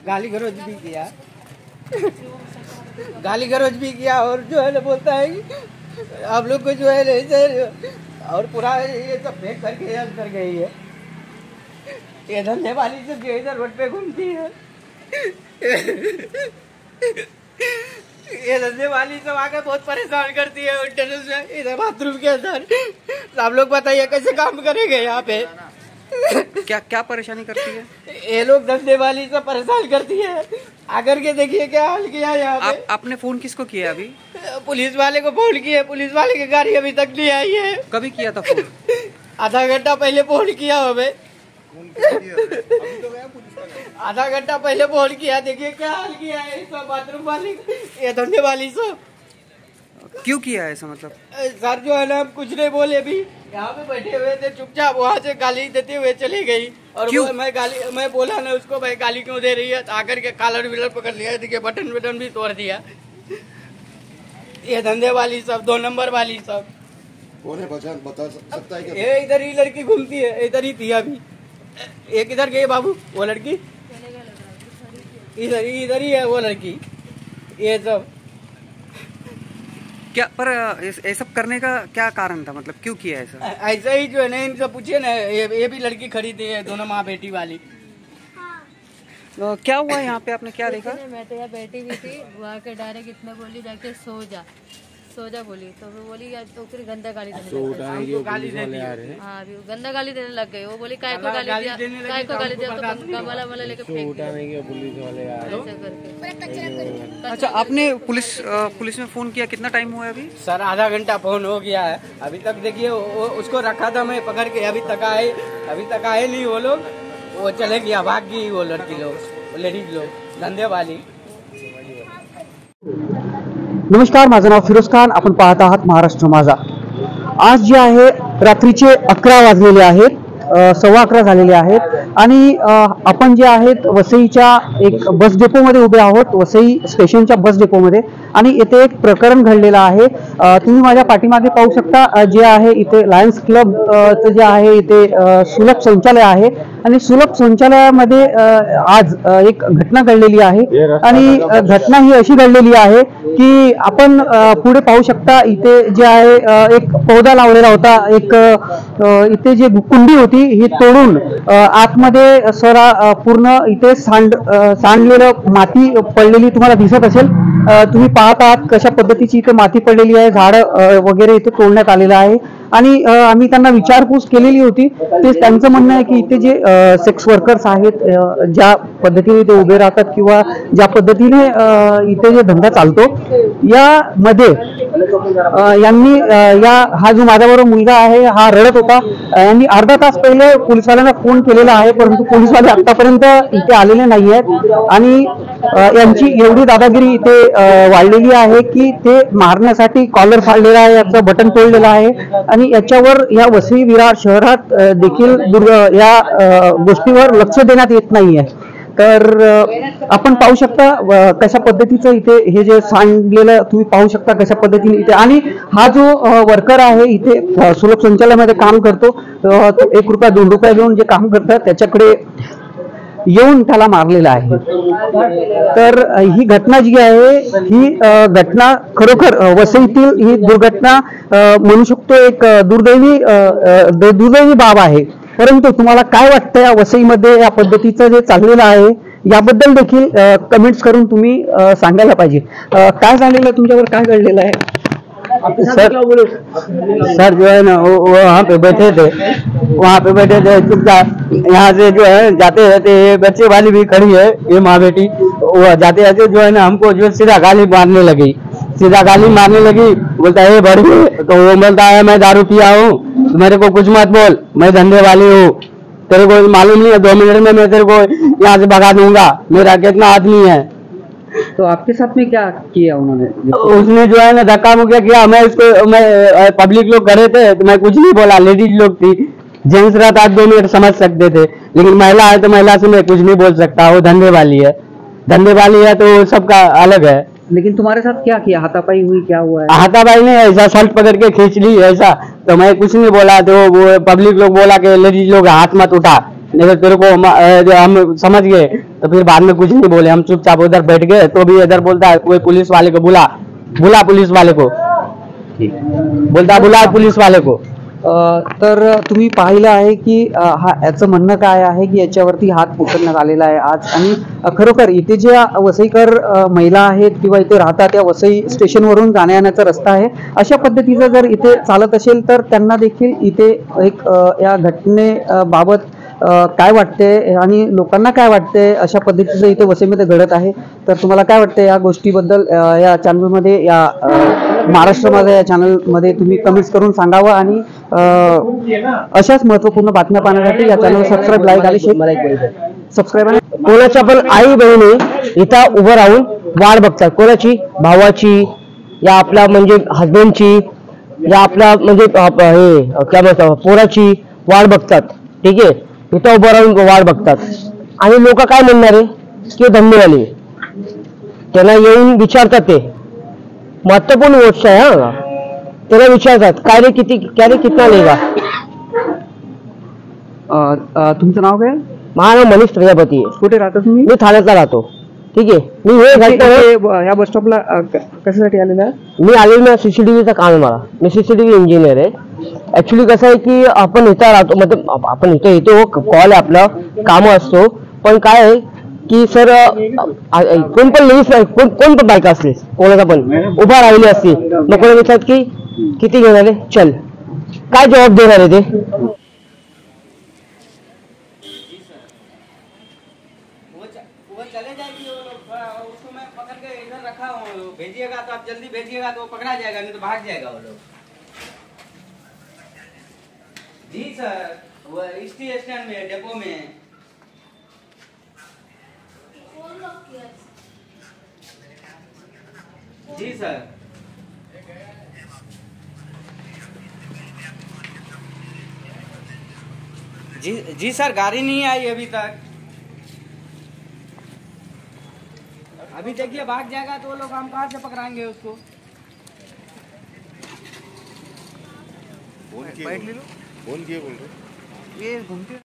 गाली गलौज भी किया, गाली गलौज भी किया और जो है ना बोलता है कि आप लोग को जो है ना और पूरा ये सब फेंक करके अंदर गई है। ये धंधे वाली सब जो इधर रोड पे घूमती है, ये धंधे वाली सब आकर बहुत परेशान करती है टनल से, इधर बाथरूम के अंदर। आप लोग बताइए कैसे काम करेंगे यहाँ पे? क्या क्या परेशानी करती है ये लोग? धंधे वाली सब परेशान करती है। आकर के देखिए क्या हाल किया यहाँ पे। आपने फोन किसको किया अभी? पुलिस वाले को फोन किया, पुलिस वाले की गाड़ी अभी तक नहीं आई है। कभी किया था फोन? आधा घंटा पहले फोन किया हमें, आधा घंटा पहले फोन किया। देखिए क्या हाल किया है सब बाथरूम वाली, ये धंधे वाली सब। क्यों किया है ऐसा? मतलब सर जो है ना हम कुछ नहीं बोले, अभी यहाँ पे बैठे हुए थे चुपचाप, वहाँ से गाली देते हुए चली गई। और मैं बोला ना उसको, भाई गाली क्यों दे रही है? आकर के कॉलर विलर पकड़ लिया, देखिए बटन बटन भी तोड़ दिया। ये धंधे वाली सब, 2 नंबर वाली सब। कौन है? बता सकता है क्या? ये इधर ही लड़की घूमती है, इधर ही थी अभी। एक इधर गई बाबू, वो लड़की इधर ही है वो लड़की। ये सब क्या पर ये सब करने का क्या कारण था? मतलब क्यों किया ऐसा? ऐसा ही जो है ना, इनसे पूछिए ना। ये भी लड़की खड़ी थी, दोनों माँ बेटी वाली। तो क्या हुआ यहाँ पे? आपने क्या देखा? मैं तो यहाँ बैठी हुई थी, वहाँ के डायरेक्ट इतना बोली जाके सो जा बोली, तो वो बोली तो फिर गंदा गाली देने लग गई। हाँ अभी गंदा गाली देने लग गई। वो बोली काय को गाली दिया तो गमला मला लेके फेंक दिया ऐसा करके। अच्छा, आपने पुलिस में फोन किया? कितना टाइम हुआ है अभी? सर आधा घंटा फोन हो गया है अभी तक। देखिए उसको रखा था मैं पकड़ के, अभी तक आए नहीं वो लोग। वो चले गया, भाग गई वो लड़की लोग, लेडीज लोग, धंधे वाली। नमस्कार, माझं नाव फिरोज खान, आपण पाहत आहात महाराष्ट्र माझा। आज जे आहे रात्रीचे 11 वाजलेले आहेत, 11:15 झालेले आहेत आणि आपण जे आहेत वसईच्या एक बस डेपोमध्ये उभे आहोत, वसई स्टेशनच्या बस डेपोमध्ये। आणि इथे एक प्रकरण घडलेलं आहे। तुम्ही माझ्या पाठीमागे पाहू शकता, जे आहे इथे लायन्स क्लब जे आहे इथे सुलभ शौचालय आहे आणि सुलभ शौचालयामध्ये आज एक घटना घडलेली आहे। आणि घटना ही अशी घडलेली आहे की आपण पुढे पाहू शकता, इथे जे आहे एक पौधा लावलेला होता, एक इथे जे कुंडी होती ही तोडून आतमध्ये पूर्ण इथे सांडलेलं माती पडलेली तुम्हाला दिसत असेल। तुम्ही पाहत आहात कशा पद्धतीची इथे माती पडलेली आहे, झाड वगैरे इथे तोडण्यात आलेलं आहे। आणि आम्ही त्यांना विचारपूस केलेली होती, ते त्यांचं म्हणणं आहे की इथे जे सेक्स वर्कर्स आहेत, ज्या पद्धतीने इथे उभे राहतात किंवा ज्या पद्धतीने इथे जे धंदा चालतो, यामध्ये यांनी हा जो माझ्याबरोबर मुलगा आहे हा रडत होता, यांनी अर्धा तास पहिले पोलिसवाल्यांना फोन केलेला आहे, परंतु पोलिसवाले आतापर्यंत इथे आलेले नाही आहेत। आणि यांची एवढी दादागिरी इथे वाढलेली आहे की ते मारण्यासाठी कॉलर फाडलेला आहे, याचं बटन तोडलेलं आहे। आणि याच्यावर या वसई विरार शहरात देखील या गोष्टीवर लक्ष देण्यात येत नाहीये। तर आपण पाहू शकता कशा पद्धतीचं इथे हे जे सांडलेलं तुम्ही पाहू शकता कशा पद्धतीने इथे। आणि हा जो वर्कर आहे इथे सुलभ शौचालयामध्ये काम करतो, तो 1 रुपया 2 रुपये घेऊन जे काम करतात त्याच्याकडे येऊन त्याला मारलेला आहे। तर ही घटना जी आहे ही घटना खरोखर वसईतील ही दुर्घटना म्हणू शकतो, एक दुर्दैवी बाब आहे। परंतु तुम्हाला काय वाटतं या वसईमध्ये या पद्धतीचं जे चाललेलं आहे याबद्दल देखील कमेंट्स करून तुम्ही सांगायला पाहिजे। काय झालेलं तुमच्यावर, काय घडलेलं आहे? सर जो है ना वो वहाँ पे बैठे थे चुपचाप। यहाँ से जो है जाते रहते, ये बच्चे वाली भी खड़ी है, ये माँ बेटी, वो जाते जाते जो है ना हमको जो सीधा गाली मारने लगी, बोलता है बड़ी, तो वो बोलता है मैं दारू पिया हूँ, मेरे को कुछ मत बोल, मैं धंधे वाली हूँ, तेरे को मालूम नहीं है 2 मिनट में मैं तेरे को यहाँ से भगा दूंगा, मेरा कितना आदमी है। तो आपके साथ में क्या किया उन्होंने? उसने जो है ना धक्का मुक्का किया, मैं पब्लिक लोग खड़े थे तो मैं कुछ नहीं बोला, लेडीज लोग थी, जेंट्स रहता 2 मिनट समझ सकते थे, लेकिन महिला है तो महिला से मैं कुछ नहीं बोल सकता, वो धंधे वाली है तो सबका अलग है। लेकिन तुम्हारे साथ क्या किया, हाथापाई हुई, क्या हुआ है? हाथापाई ने ऐसा शर्ट पकड़ के खींच ली ऐसा, तो मैं कुछ नहीं बोला, तो वो पब्लिक लोग बोला कि लेडीज लोग हाथ मत उठा, नहीं तो तेरे को हम समझ गए, तो फिर बाद में कुछ नहीं बोले, हम चुपचाप उधर बैठ गए। तो भी इधर बोलता है कोई पुलिस वाले को बुला पुलिस वाले को, बोलता बुला पुलिस वाले को। तर तुम्ही पाहिलं आहे की याचं म्हणणं काय आहे की याच्यावरती हात पुकारण्यात आलेला आहे आज, आणि खरोखर इथे ज्या वसईकर महिला आहेत किंवा इथे राहतात, या वसई स्टेशनवरून जाण्या येण्याचा रस्ता आहे, अशा पद्धतीचा जर इथे चालत असेल तर त्यांना देखील इथे एक या घटनेबाबत काय वाटते आणि लोकांना काय वाटते, अशा पद्धतीचं इथे वसईमध्ये घडत आहे। तर तुम्हाला काय वाटते या गोष्टीबद्दल, या चॅनलमध्ये, या महाराष्ट्रामध्ये, या चॅनलमध्ये तुम्ही कमेंट्स करून सांगावं, आणि अशाच महत्त्वपूर्ण बातम्या पाहण्यासाठी या चॅनल सबस्क्राईब, लाईक आणि सबस्क्राईब। कोणाच्या पण आई बहिणी इथं उभं राहून वाट बघतात, कोणाची, भावाची या आपल्या म्हणजे हस्बंडची या आपल्या म्हणजे हे काय म्हणतात पोराची वाट बघतात, ठीक आहे, इथं उभं राहून वाट बघतात। आणि लोक काय म्हणणार आहे की धंदेवाली, त्यांना येऊन विचारतात, ते महत्वपूर्ण गोष्ट आहे हा, त्याला विचारतात काय रे कितना लेगा। तुमचं नाव काय? माझं नाव मनीष प्रजापती आहे। कुठे राहता तुम्ही? मी ठाण्यातला राहतो, ठीक आहे। मी हे घटना या बस स्टॉपला कशासाठी आलेला? मी आलेलो सीसीटीव्हीचं काम आहे मला, मी सीसीटीव्ही इंजिनियर आहे। ऍक्च्युली कसं आहे की आपण इथं राहतो, मतलब आपण इथं येतो, कॉल आहे आपला, काम असतो, पण काय आहे की सर कोण पण लेडीज कोण पण बायका असले, कोणाचा पण उभा राहिली असती, मग कोणा विचारत की किती घेणार आहे, चल काय जबाब देणार आहे ते। वो चले जाएगी, वो लोग उसको मैं पकड़ के इधर रखा हूँ, भेजिएगा तो आप जल्दी भेजिएगा तो वो पकड़ा जाएगा, नहीं तो भाग जाएगा वो लोग। जी सर, वो स्टी स्टैंड में, डिपो में। जी सर। जी सर, गाड़ी नहीं आई अभी तक। अभी देखिए भाग जाएगा तो वो लोग, हम कहाँ से पकड़ाएंगे उसको। फोन किए बोल रहे, ये घूमते